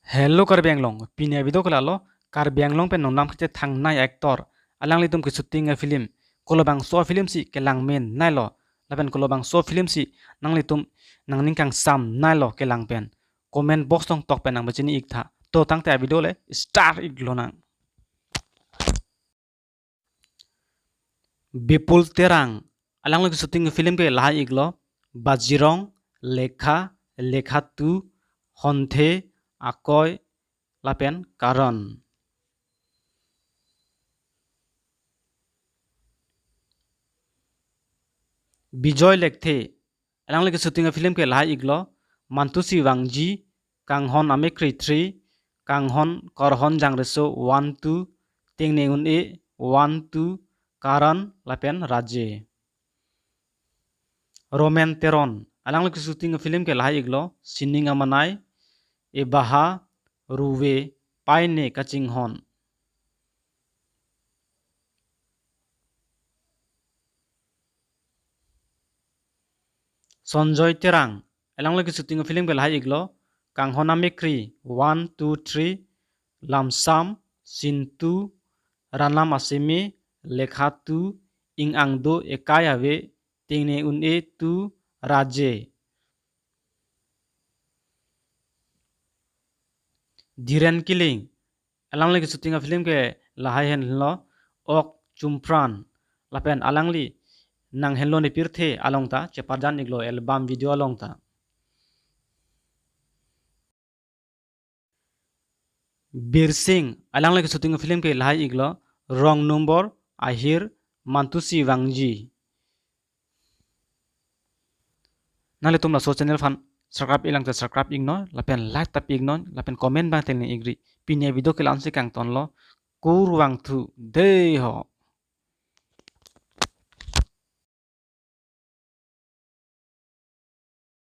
Hello Karbi Anglong, pinya video kelalo Karbi Anglong pen nonam kete thang nai actor alang litum ke shooting a film kolobang so film si kelang men nai lo lapen kolobang so film si nang litum nang ningkang sam nai lo kelang pen comment box tong tok pen nang bachini ik tha to tang te video le star ik lo nang Bipul terang alang lo ke shooting film ke lah ik lo Bajirong lekha lekha tu honthe akoy lapen karon Bijoy Lekthe alang lagi syuting film ke lah iglo Mantusi Wangji Kanghon Amekri 3 Kanghon Korhon Jangreso 1 2 Tingneun e 1 2 Karan Lapen Raje Roman Teron alang lagi syuting film ke lah iglo Sining Amanai Ebaha Ruwe Paine Kachinghon Sonjoy Terang alang lagi syuting film ke lah iglo Kanghon Amekri 1 2 3 Lamsam Sintu Ranam Asemi Lekhatu Ing Angdo Ekayawe Tingne Une Tu Raje Dhiren Killing alang lagi syuting film ke lahai hen lo Ok Chumpran lapen alang li nang hen lo ni pirthe along ta cheparjan iglo album video along ta Bir Singh alang lagi syuting film ke lahai iglo Wrong Number Ahir Mantusi Wangji Nale tumla so channel fan subscribe ilang ta subscribe igno lapen like tap igno lapen comment bang tengni igri pinya video ke lansi kang ton lo kur wang thu de ho